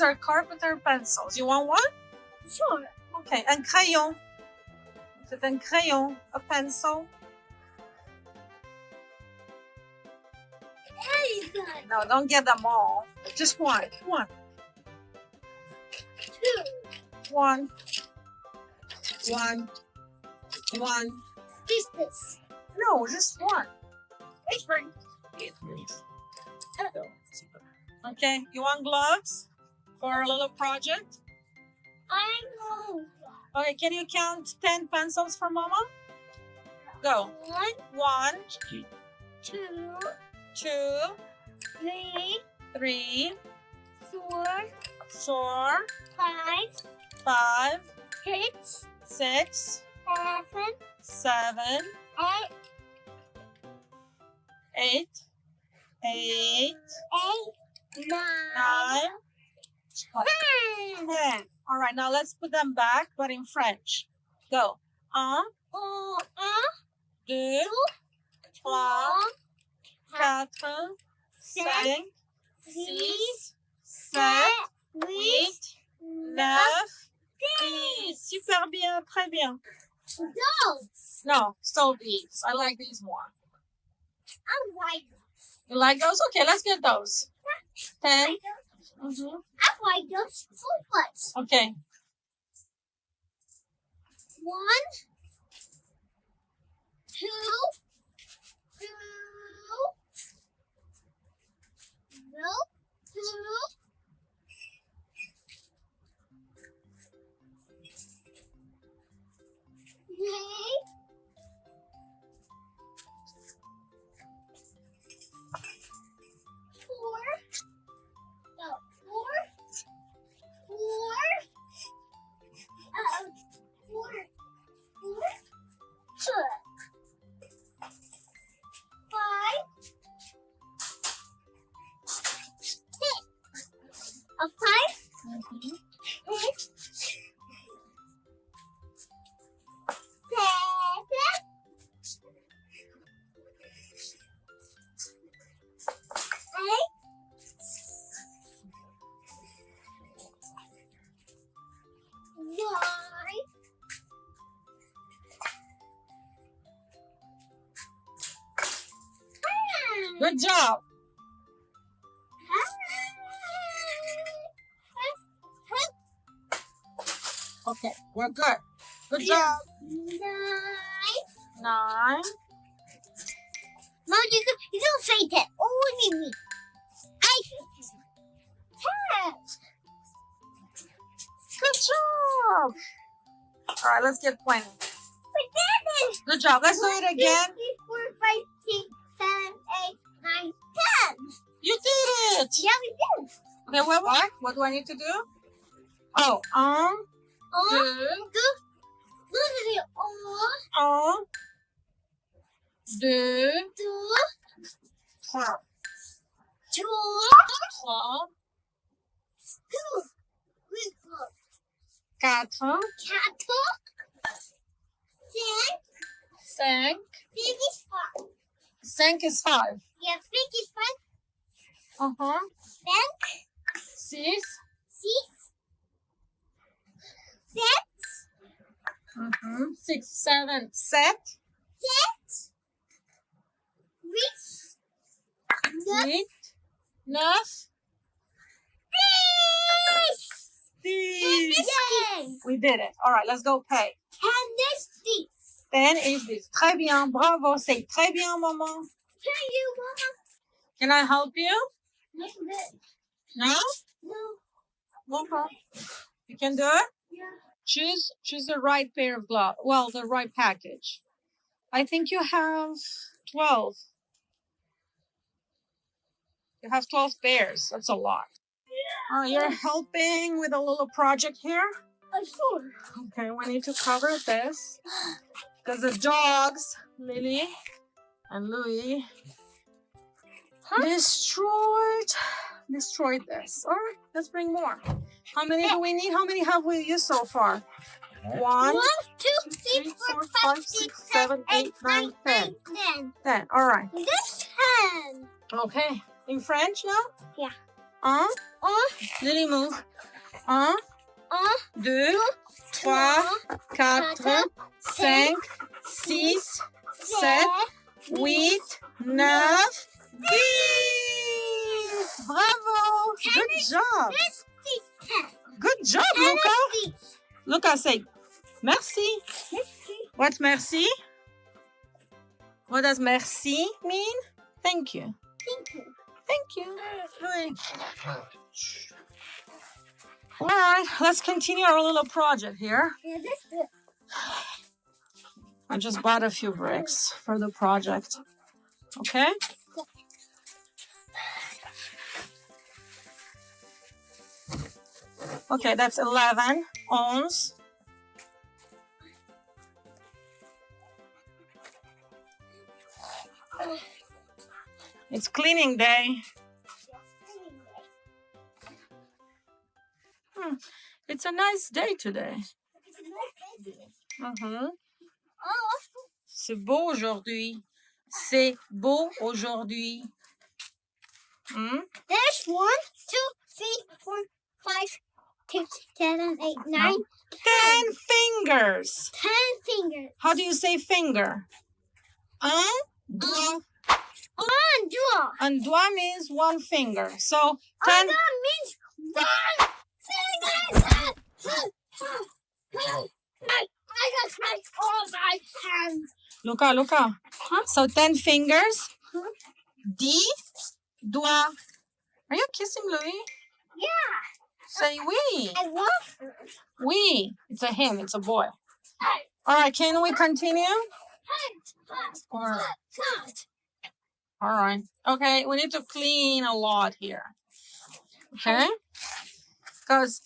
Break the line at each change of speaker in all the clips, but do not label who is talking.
These are carpenter pencils. You want one?
Sure.
Okay, and crayon. C'est un crayon, a pencil.
Hey, good.
No, don't get them all. Just one. One.
Two.
One. One. One.
This.
No, just one.
It's for
Okay, you want gloves for a little project?
I know.
Okay, can you count 10 pencils for Mama? Go. 1,
2,
2,
3,
3,
4,
4,
5,
5,
6,
6,
7,
7,
8,
8,
9,
9, 10. All right, now let's put them back, but in French. Go. 1, 2, 3, 4, 5, 6, 7, 8, 9, 10. Super bien, très bien.
Those.
No, still these. I like these more.
I like
You like those? Okay, let's get those. 10.
those. I like those footlets.
Okay.
1, 2, 2, no, 2, 3, 4, no, 4, 4, 4, 5, 6. A 5, 6, 9.
Good job. Okay, we're good. Good job.
9.
9.
Mom, you don't say that. Only me. I say 10.
Good job. All right, let's get pointing.
But then
Good job. Let's do it again.
2, 3, 4, 5, 6, 7, 8, 9, 10.
You did it.
Yeah, we did.
Okay, what do I need to do? Oh, 1, 2, 1, 2, 3, 4, 5, 5 is 5.
Yeah, 5 is 5.
6, 6, 7, 7, 8, 9, 10. We did it. All right, let's go pay. 10 is this. Très bien. Bravo. Say très bien, maman. Can I help you? No? Okay. You can do it? Choose the right pair of gloves. Well, the right package. I think you have 12. You have 12 pairs. That's a lot. You're helping with a little project here?
Sure.
Okay, we need to cover this because the dogs, Lily and Louie, destroyed this. All right, let's bring more. How many do we need? How many have we used so far? 1,
2, 3, 4, 5, 6, 7, 8, 9, 10.
10. All right.
This 10.
Okay. In French now?
Yeah.
Un. Lily, move. 1, 2, 3, 4, 5, 6, 7, 8, 9, 10. Bravo. Good job. Good job, Luca. Luca, say merci. What's merci? What does merci mean? Thank you. Thank you. Right. All right, let's continue our little project here. I just bought a few bricks for the project. Okay? Okay, that's 11 ons. It's cleaning day. It's a nice day today. C'est beau aujourd'hui. C'est beau aujourd'hui.
There's 1, 2, 3, 4, 5, 6, 7, 8, 9.
10 fingers.
10 fingers.
How do you say finger? Un doigt. Un doigt means one finger. So 10
means 1 finger. I got all my hands.
Luca. So 10 fingers. 10 doigts. Are you kissing Louis?
Yeah.
Say oui.
I love her.
Oui. It's a him. It's a boy. All right. Can we continue? All right. Okay. We need to clean a lot here. Okay. Because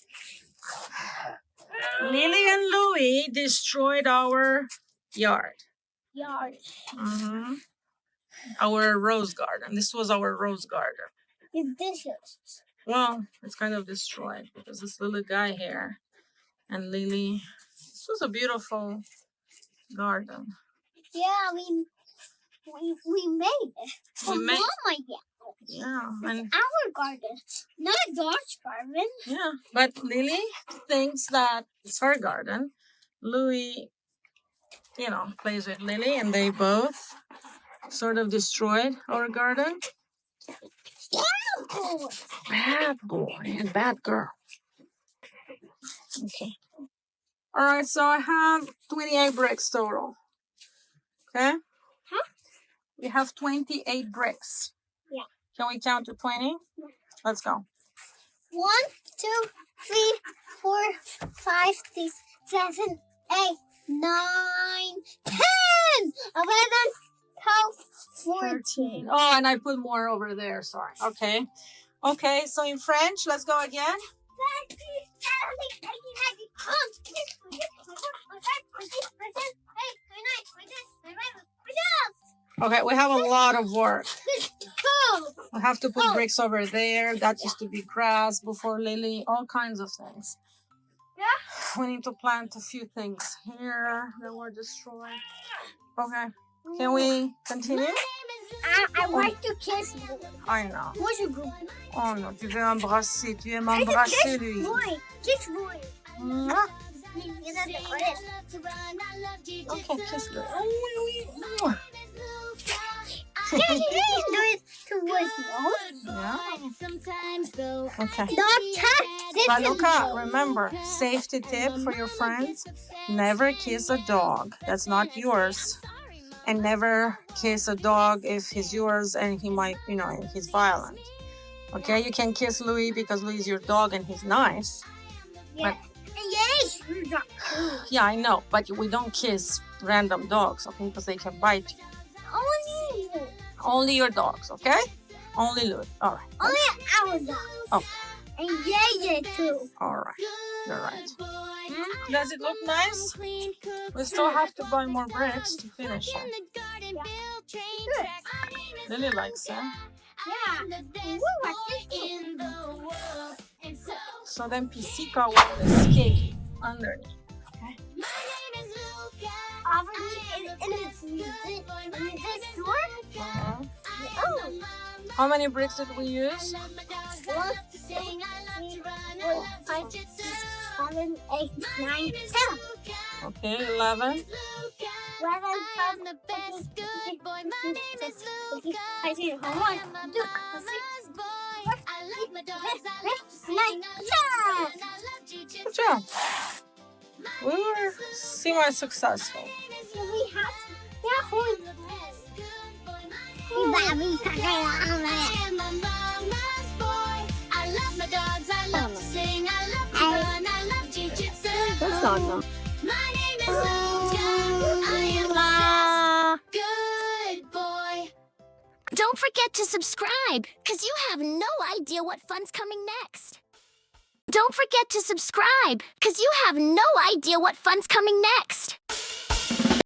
Lily and Louis destroyed our yard. Our rose garden. This was our rose garden.
It's dishes.
Well, it's kind of destroyed because this little guy here and Lily. This was a beautiful garden.
Yeah, we made it. For Mama,
Yeah, and
our garden, not a dog's garden.
yeah, but Lily thinks that it's her garden. Louis, plays with Lily, and they both sort of destroyed our garden. Bad boy and bad girl. Okay. All right, so I have 28 bricks total. Okay? We have 28 bricks.
Yeah.
Can we count to 20?
Yeah.
Let's go.
1, 2, 3, 4, 5, 6, 7, 8, 9, 10, 11, 12, 14.
Oh, and I put more over there. Sorry. Okay. Okay, so in French, let's go again. Okay, we have a lot of work. We have to put bricks over there. That used to be grass before Lily. All kinds of things.
Yeah.
We need to plant a few things here that were destroyed. Okay. Can we continue?
I like to kiss you.
I know.
What's your group?
Oh non, tu veux embrasser. Tu aimes embrasser lui.
Kiss boy.
Mwah.
Okay,
kiss Louis.
Can you do it towards me?
Yeah. Okay.
Don't touch.
But Luca, remember, safety tip for your friends, never kiss a dog that's not yours. And never kiss a dog if he's yours and he might, he's violent. Okay, you can kiss Louis because Louis is your dog and he's nice.
Yeah.
But,
yes.
yeah, I know, but we don't kiss random dogs, okay, because they can bite you.
Only you.
Only your dogs, okay? Only Louis. All right.
Only our dogs.
Okay.
And yeah, too.
All right. You're right. Does it look nice? We still have to buy more bricks to finish it. Lily likes it.
Yeah.
So then Pisika will escape underneath. Okay.
In this door?
Uh-huh.
Oh.
How many bricks did we use?
1, 4, 5, 6, 7, 8, 9, 10.
Okay, 11.
11, 12, 13, 14, 15, 16, 17, 18, 19, 10.
Good job. We were semi-successful.
We have to. Yeah,
That's not enough.
My name is Luca. I am a good boy. Don't forget to subscribe, because you have no idea what fun's coming next. Don't forget to subscribe, because you have no idea what fun's coming next.